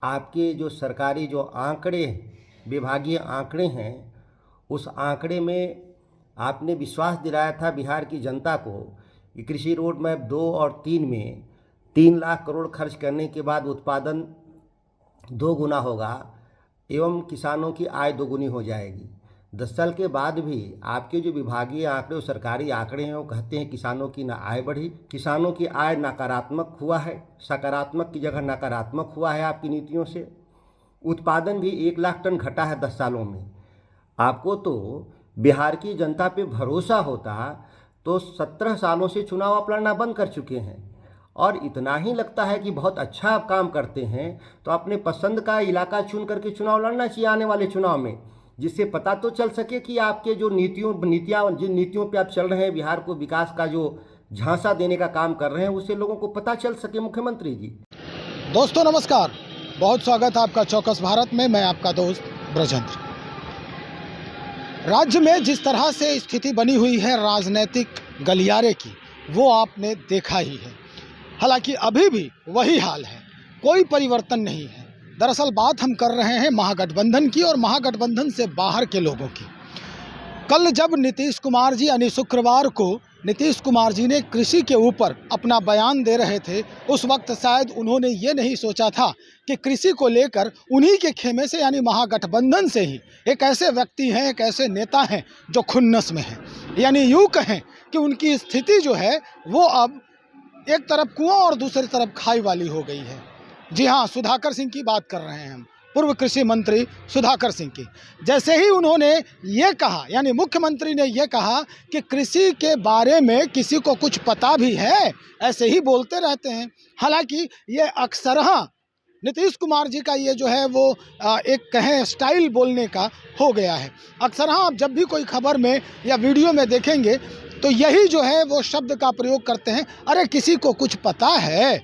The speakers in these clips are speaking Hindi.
आपके जो सरकारी जो आंकड़े, विभागीय आंकड़े हैं, उस आंकड़े में आपने विश्वास दिलाया था बिहार की जनता को कि कृषि रोड मैप 2 और 3 में 3 लाख करोड़ खर्च करने के बाद उत्पादन 2 गुना होगा एवं किसानों की आय दोगुनी हो जाएगी। 10 साल के बाद भी आपके जो विभागीय आंकड़े और सरकारी आंकड़े हैं वो कहते हैं किसानों की ना आय बढ़ी, किसानों की आय नकारात्मक हुआ है, सकारात्मक की जगह नकारात्मक हुआ है आपकी नीतियों से। उत्पादन भी 1 लाख टन घटा है 10 सालों में। आपको तो बिहार की जनता पे भरोसा होता तो 17 सालों से चुनाव आप लड़ना बंद कर चुके हैं, और इतना ही लगता है कि बहुत अच्छा आप काम करते हैं तो अपने पसंद का इलाका चुन करके चुनाव लड़ना चाहिए आने वाले चुनाव में, जिससे पता तो चल सके कि आपके जो नीतियाँ जिन नीतियों पे आप चल रहे हैं, बिहार को विकास का जो झांसा देने का काम कर रहे हैं, उससे लोगों को पता चल सके। मुख्यमंत्री जी, दोस्तों नमस्कार, बहुत स्वागत है आपका चौकस भारत में। मैं आपका दोस्त ब्रजेंद्र। राज्य में जिस तरह से स्थिति बनी हुई है राजनीतिक गलियारे की, वो आपने देखा ही है। हालांकि अभी भी वही हाल है, कोई परिवर्तन नहीं है। दरअसल बात हम कर रहे हैं महागठबंधन की और महागठबंधन से बाहर के लोगों की। कल जब नीतीश कुमार जी यानी शुक्रवार को नीतीश कुमार जी ने कृषि के ऊपर अपना बयान दे रहे थे, उस वक्त शायद उन्होंने ये नहीं सोचा था कि कृषि को लेकर उन्हीं के खेमे से यानी महागठबंधन से ही एक ऐसे व्यक्ति हैं, एक ऐसे नेता हैं जो खुन्नस में हैं। यानी यूँ कहें कि उनकी स्थिति जो है वो अब एक तरफ कुआं और दूसरी तरफ खाई वाली हो गई है। जी हाँ, सुधाकर सिंह की बात कर रहे हैं हम, पूर्व कृषि मंत्री सुधाकर सिंह की। जैसे ही उन्होंने ये कहा, यानी मुख्यमंत्री ने ये कहा कि कृषि के बारे में किसी को कुछ पता भी है, ऐसे ही बोलते रहते हैं। हालांकि ये अक्सरहा नीतीश कुमार जी का ये जो है वो एक कहें स्टाइल बोलने का हो गया है। अक्सरहा आप जब भी कोई खबर में या वीडियो में देखेंगे तो यही जो है वो शब्द का प्रयोग करते हैं, अरे किसी को कुछ पता है,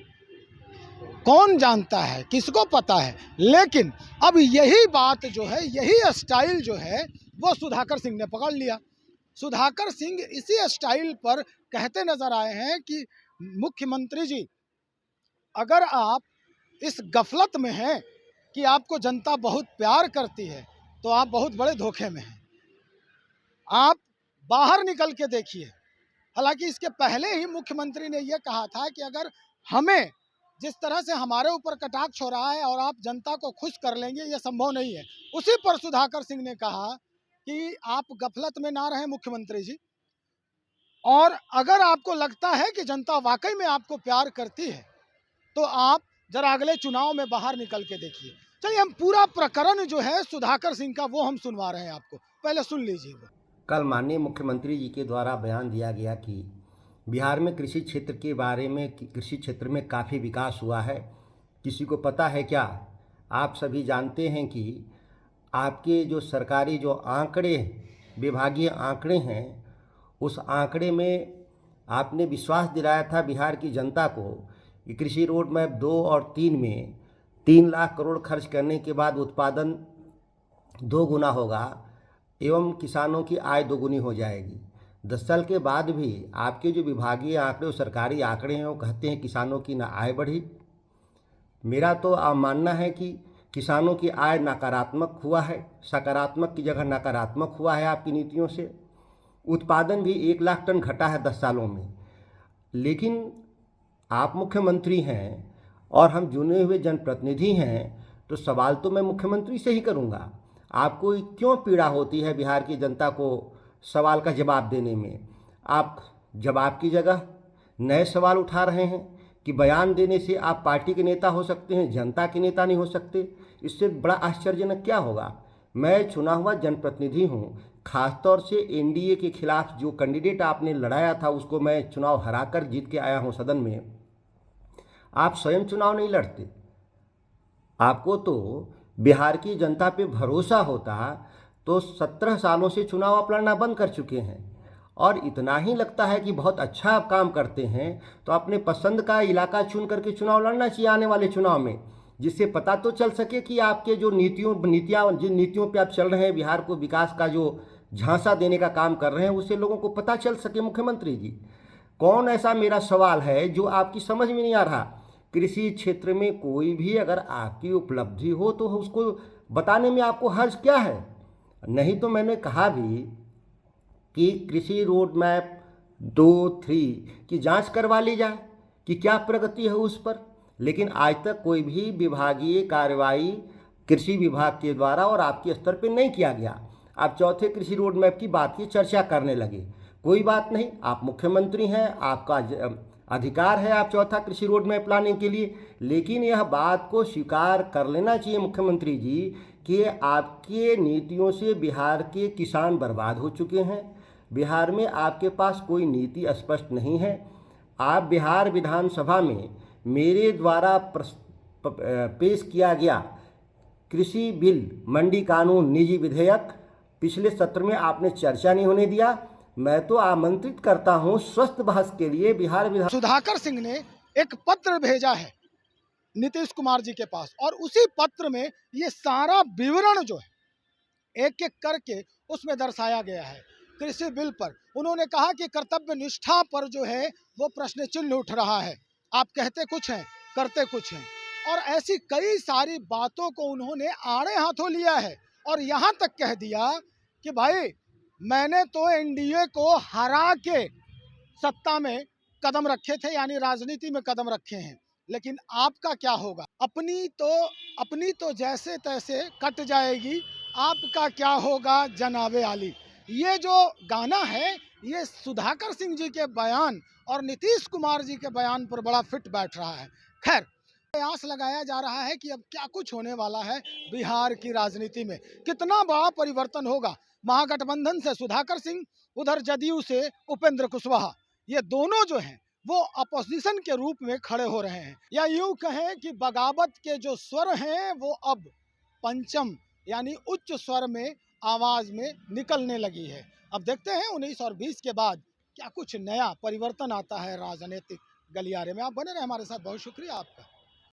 कौन जानता है, किसको पता है। लेकिन अब यही बात जो है, यही स्टाइल जो है वो सुधाकर सिंह ने पकड़ लिया। सुधाकर सिंह इसी स्टाइल पर कहते नजर आए हैं कि मुख्यमंत्री जी, अगर आप इस गफलत में हैं कि आपको जनता बहुत प्यार करती है तो आप बहुत बड़े धोखे में हैं। आप बाहर निकल के देखिए। हालांकि इसके पहले ही मुख्यमंत्री ने यह कहा था कि अगर हमें जिस तरह से हमारे ऊपर कटाक्ष हो रहा है और आप जनता को खुश कर लेंगे, यह संभव नहीं है। उसी पर सुधाकर सिंह ने कहा कि आप गफलत में ना रहें मुख्यमंत्री जी, और अगर आपको लगता है कि जनता वाकई में आपको प्यार करती है तो आप जरा अगले चुनाव में बाहर निकल के देखिए। चलिए हम पूरा प्रकरण जो है सुधाकर सिंह का वो हम सुनवा रहे हैं आपको, पहले सुन लीजिए वो। कल माननीय मुख्यमंत्री जी के द्वारा बयान दिया गया कि बिहार में कृषि क्षेत्र के बारे में, कृषि क्षेत्र में काफ़ी विकास हुआ है। किसी को पता है क्या? आप सभी जानते हैं कि आपके जो सरकारी जो आंकड़े, विभागीय आंकड़े हैं, उस आंकड़े में आपने विश्वास दिलाया था बिहार की जनता को कि कृषि रोड मैप 2 और 3 में 3 लाख करोड़ खर्च करने के बाद उत्पादन 2 गुना होगा एवं किसानों की आय दोगुनी हो जाएगी। 10 साल के बाद भी आपके जो विभागीय आंकड़े और सरकारी आंकड़े हैं वो कहते हैं किसानों की ना आय बढ़ी। मेरा तो मानना है कि किसानों की आय नकारात्मक हुआ है, सकारात्मक की जगह नकारात्मक हुआ है आपकी नीतियों से। उत्पादन भी 1 लाख टन घटा है 10 सालों में। लेकिन आप मुख्यमंत्री हैं और हम चुने हुए जनप्रतिनिधि हैं, तो सवाल तो मैं मुख्यमंत्री से ही करूंगा। आपको क्यों पीड़ा होती है बिहार की जनता को सवाल का जवाब देने में? आप जवाब की जगह नए सवाल उठा रहे हैं कि बयान देने से आप पार्टी के नेता हो सकते हैं, जनता के नेता नहीं हो सकते। इससे बड़ा आश्चर्यजनक क्या होगा? मैं चुना हुआ जनप्रतिनिधि हूँ। खासतौर से एनडीए के खिलाफ जो कैंडिडेट आपने लड़ाया था उसको मैं चुनाव हराकर जीत के आया हूँ सदन में। आप स्वयं चुनाव नहीं लड़ते। आपको तो बिहार की जनता पे भरोसा होता तो 17 सालों से चुनाव आप लड़ना बंद कर चुके हैं, और इतना ही लगता है कि बहुत अच्छा आप काम करते हैं तो अपने पसंद का इलाका चुन करके चुनाव लड़ना चाहिए आने वाले चुनाव में, जिससे पता तो चल सके कि आपके जो नीतियाँ जिन नीतियों पे आप चल रहे हैं, बिहार को विकास का जो झांसा देने का काम कर रहे हैं, उससे लोगों को पता चल सके। मुख्यमंत्री जी, कौन ऐसा मेरा सवाल है जो आपकी समझ में नहीं आ रहा? कृषि क्षेत्र में कोई भी अगर आपकी उपलब्धि हो तो उसको बताने में आपको हर्ज क्या है। नहीं तो मैंने कहा भी कि कृषि रोड मैप 2-3 की जांच करवा ली जाए कि क्या प्रगति है उस पर, लेकिन आज तक कोई भी विभागीय कार्रवाई कृषि विभाग के द्वारा और आपके स्तर पर नहीं किया गया। आप चौथे कृषि रोड मैप की बात की चर्चा करने लगे। कोई बात नहीं, आप मुख्यमंत्री हैं, आपका अधिकार है आप चौथा कृषि रोड मैप लाने के लिए, लेकिन यह बात को स्वीकार कर लेना चाहिए मुख्यमंत्री जी कि आपके नीतियों से बिहार के किसान बर्बाद हो चुके हैं। बिहार में आपके पास कोई नीति स्पष्ट नहीं है। आप बिहार विधानसभा में मेरे द्वारा पेश किया गया कृषि बिल, मंडी कानून, निजी विधेयक पिछले सत्र में आपने चर्चा नहीं होने दिया। मैं तो आमंत्रित करता हूं स्वस्थ बहस के लिए बिहार विधान। सुधाकर सिंह ने एक पत्र भेजा है नीतीश कुमार जी के पास और उसी पत्र में ये सारा विवरण जो है एक एक करके उसमें दर्शाया गया है। कृषि बिल पर उन्होंने कहा कि कर्तव्य निष्ठा पर जो है वो प्रश्न चिन्ह उठ रहा है। आप कहते कुछ हैं, करते कुछ हैं, और ऐसी कई सारी बातों को उन्होंने आड़े हाथों लिया है और यहाँ तक कह दिया कि भाई मैंने तो एनडीए को हरा के सत्ता में कदम रखे थे, यानी राजनीति में कदम रखे हैं, लेकिन आपका क्या होगा? अपनी तो जैसे तैसे कट जाएगी, आपका क्या होगा जनाबे आली। ये जो गाना है ये सुधाकर सिंह जी के बयान और नीतीश कुमार जी के बयान पर बड़ा फिट बैठ रहा है। खैर, प्रयास लगाया जा रहा है कि अब क्या कुछ होने वाला है बिहार की राजनीति में, कितना बड़ा परिवर्तन होगा। महागठबंधन से सुधाकर सिंह, उधर जदयू से उपेंद्र कुशवाहा, ये दोनों जो हैं वो अपोजिशन के रूप में खड़े हो रहे हैं, या यूं कहें कि बगावत के जो स्वर हैं वो अब पंचम यानी उच्च स्वर में आवाज में निकलने लगी है। अब देखते हैं 19 और 20 के बाद क्या कुछ नया परिवर्तन आता है राजनीतिक गलियारे में। आप बने रहे हमारे साथ, बहुत शुक्रिया आपका।